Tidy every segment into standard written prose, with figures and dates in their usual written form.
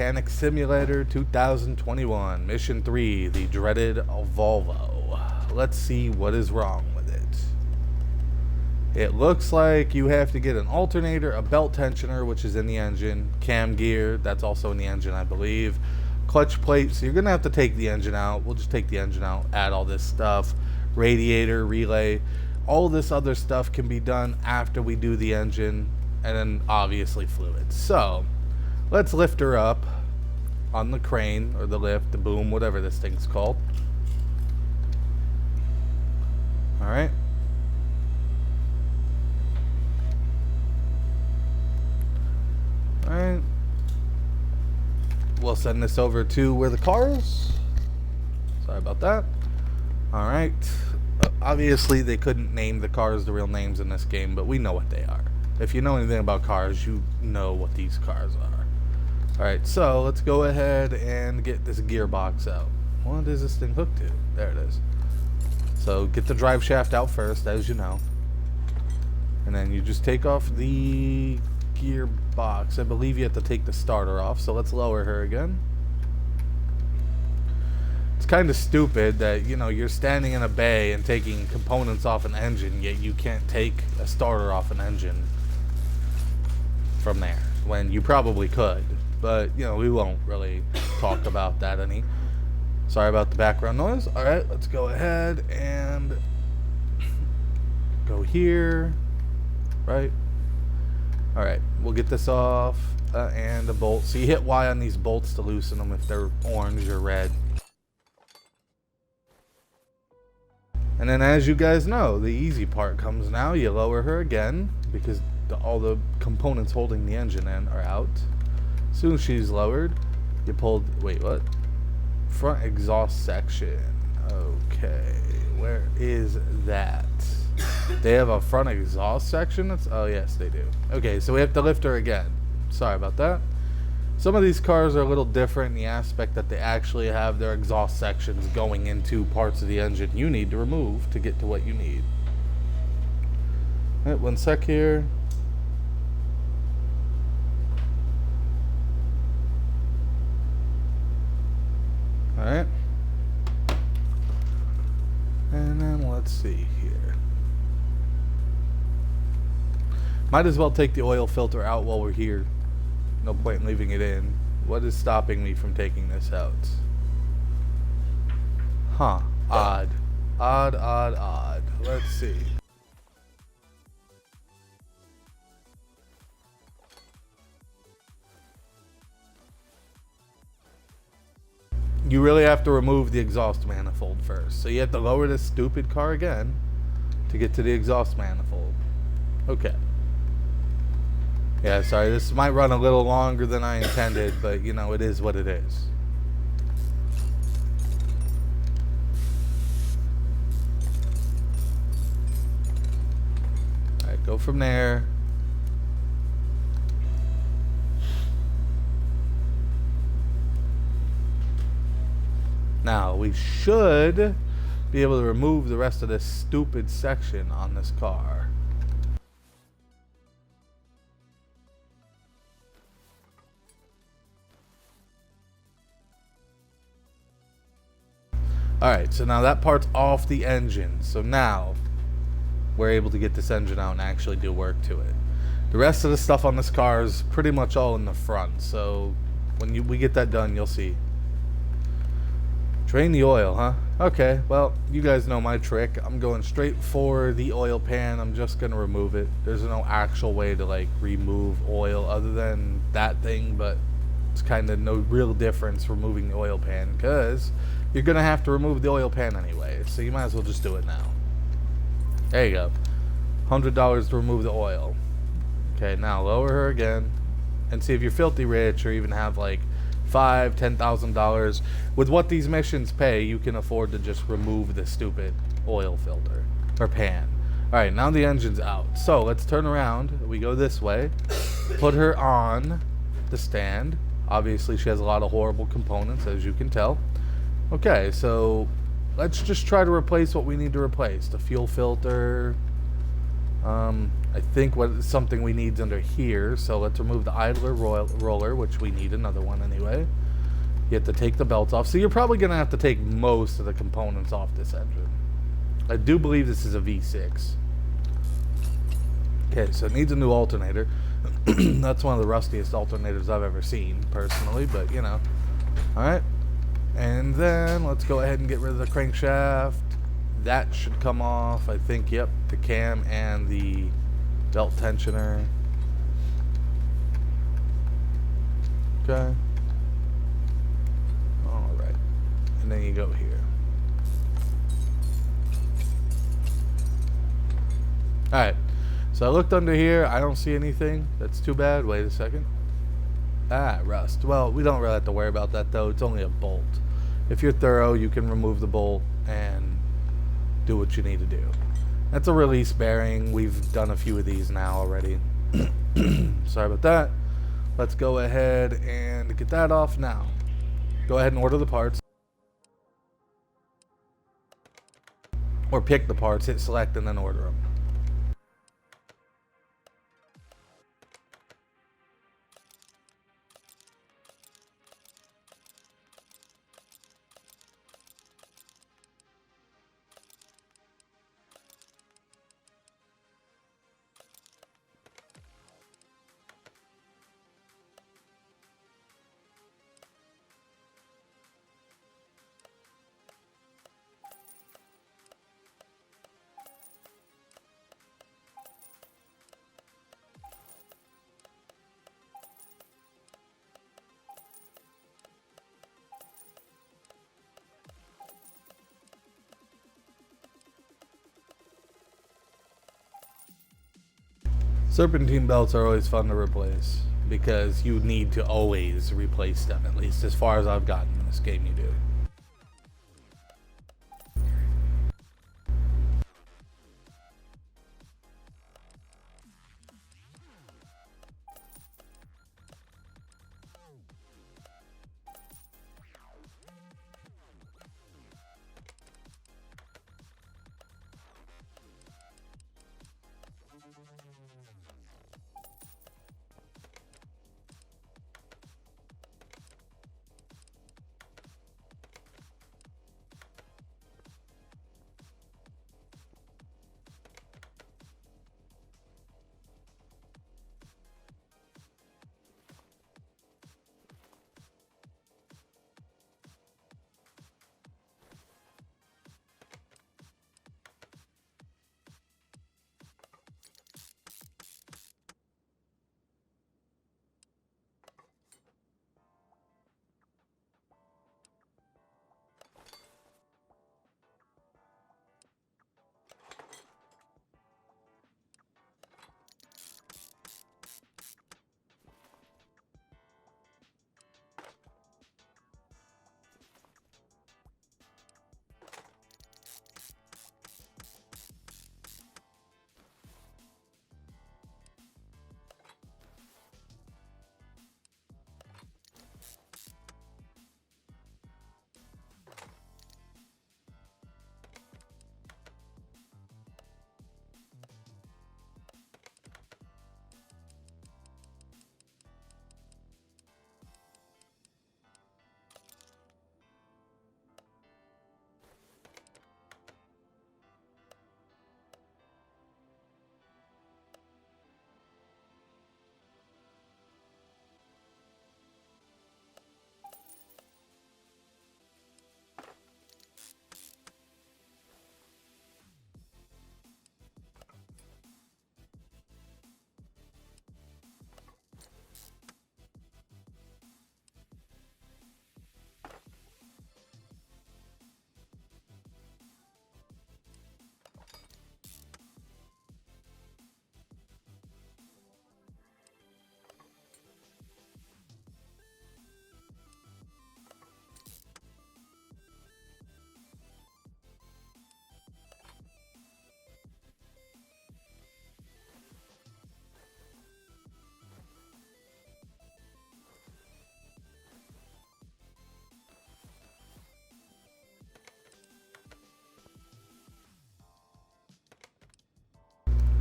Mechanic Simulator 2021, Mission 3, the dreaded Volvo. Let's see what is wrong with it. It looks like you have to get an alternator, a belt tensioner, which is in the engine, cam gear, that's also in the engine, I believe, clutch plate, so you're going to have to take the engine out. We'll just take the engine out, add all this stuff, radiator, relay, all this other stuff can be done after we do the engine, and then obviously fluids. So let's lift her up on the crane, or the lift, the boom, whatever this thing's called. Alright. Alright. We'll send this over to where the car is. Sorry about that. Alright. Obviously, they couldn't name the cars the real names in this game, but we know what they are. If you know anything about cars, you know what these cars are. Alright, so let's go ahead and get this gearbox out. What is this thing hooked to? There it is. So get the drive shaft out first, as you know. And then you just take off the gearbox. I believe you have to take the starter off, so let's lower her again. It's kind of stupid that, you know, you're standing in a bay and taking components off an engine, yet you can't take a starter off an engine from there, when you probably could. But, you know, we won't really talk about that any. Sorry about the background noise. Alright, let's go ahead and go here. Right? Alright, we'll get this off. And a bolt. So you hit Y on these bolts to loosen them if they're orange or red. And then, as you guys know, the easy part comes now. You lower her again, because all the components holding the engine in are out. As soon as she's lowered, you pulled, wait, what? Front exhaust section. Okay, where is that? They have a front exhaust section? Oh, yes, they do. Okay, so we have to lift her again. Sorry about that. Some of these cars are a little different in the aspect that they actually have their exhaust sections going into parts of the engine you need to remove to get to what you need. Alright, one sec here. Alright. And then let's see here. Might as well take the oil filter out while we're here. No point in leaving it in. What is stopping me from taking this out? Huh. Odd. Odd, odd, odd. Let's see. You really have to remove the exhaust manifold first. So you have to lower this stupid car again to get to the exhaust manifold. Okay. Yeah, sorry, this might run a little longer than I intended, but, you know, it is what it is. Alright, go from there. Now, we should be able to remove the rest of this stupid section on this car. Alright, so now that part's off the engine. So now we're able to get this engine out and actually do work to it. The rest of the stuff on this car is pretty much all in the front. So when we get that done, you'll see. Drain the oil, huh? Okay, well, you guys know my trick. I'm going straight for the oil pan. I'm just going to remove it. There's no actual way to, like, remove oil other than that thing, but it's kind of no real difference removing the oil pan, because you're going to have to remove the oil pan anyway, so you might as well just do it now. There you go. $100 to remove the oil. Okay, now lower her again and see if you're filthy rich or even have like $5,000, $10,000. With what these missions pay, you can afford to just remove the stupid oil filter or pan. Alright, now the engine's out. So let's turn around. We go this way. Put her on the stand. Obviously she has a lot of horrible components, as you can tell. Okay, so let's just try to replace what we need to replace. The fuel filter, I think what something we need under here. So let's remove the idler roller, which we need another one anyway. You have to take the belt off. So you're probably going to have to take most of the components off this engine. I do believe this is a V6. Okay, so it needs a new alternator. That's one of the rustiest alternators I've ever seen, personally, but you know. Alright. And then let's go ahead and get rid of the crankshaft. That should come off. I think, yep, the cam and the belt tensioner. Okay. Alright. And then you go here. Alright. So I looked under here. I don't see anything. That's too bad. Wait a second. Ah, rust. Well, we don't really have to worry about that, though. It's only a bolt. If you're thorough, you can remove the bolt and do what you need to do. That's a release bearing. We've done a few of these now already. Sorry about that. Let's go ahead and get that off now. Go ahead and order the parts. Or pick the parts, hit select, and then order them. Serpentine belts are always fun to replace because you need to always replace them, at least as far as I've gotten in this game you do.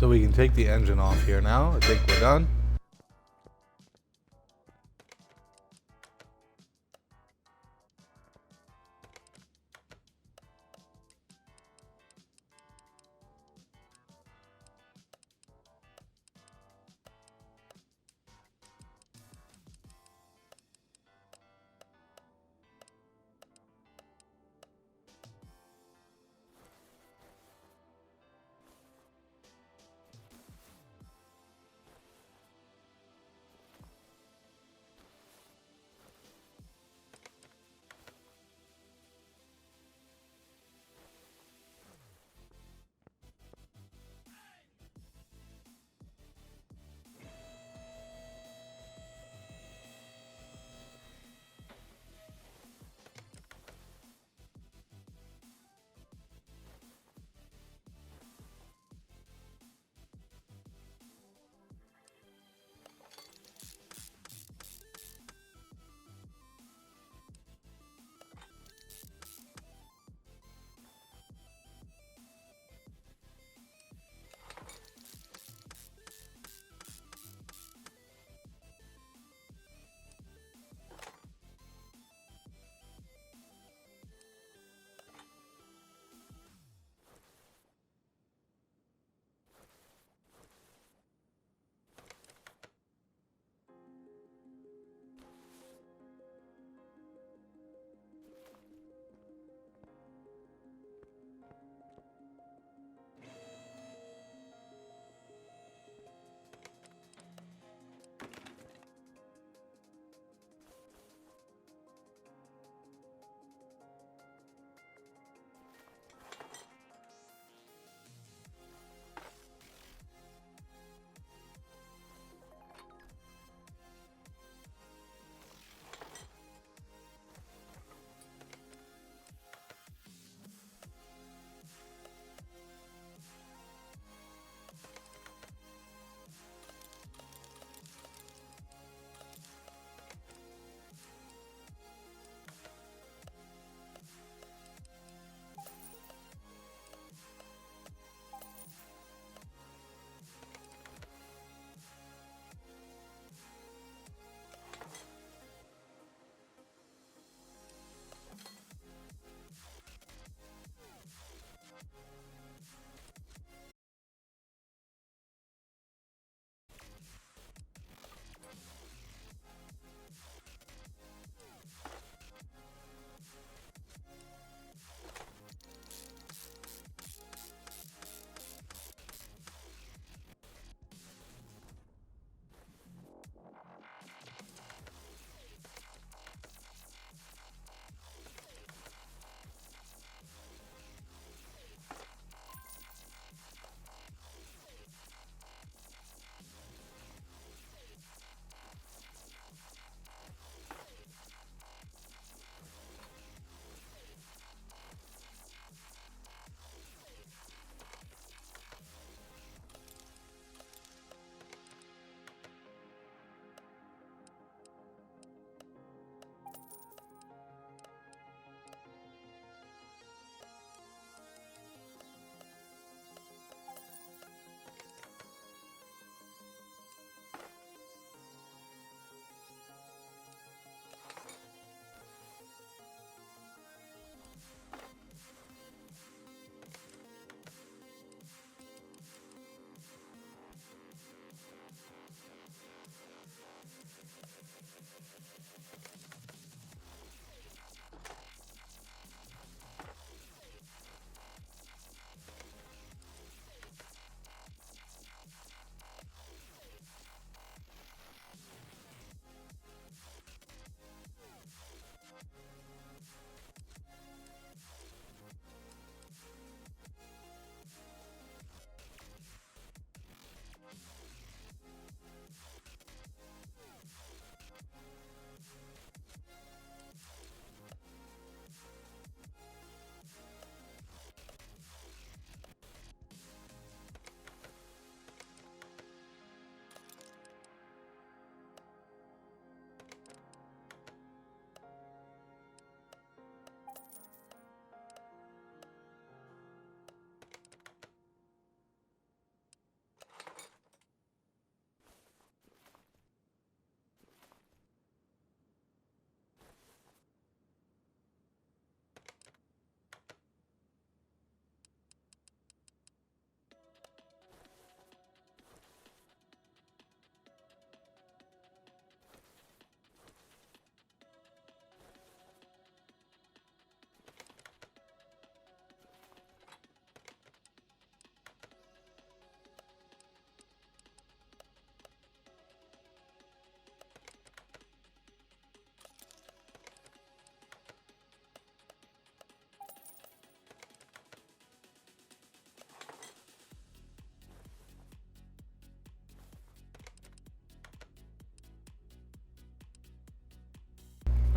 So we can take the engine off here now. I think we're done.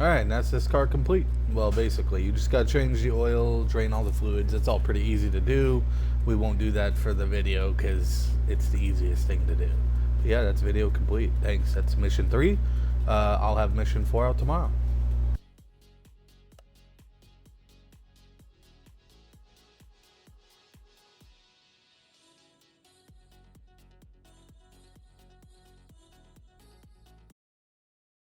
Alright, and that's this car complete. Well, basically, you just gotta change the oil, drain all the fluids. It's all pretty easy to do. We won't do that for the video because it's the easiest thing to do. But yeah, that's video complete. Thanks. That's mission 3. I'll have mission 4 out tomorrow.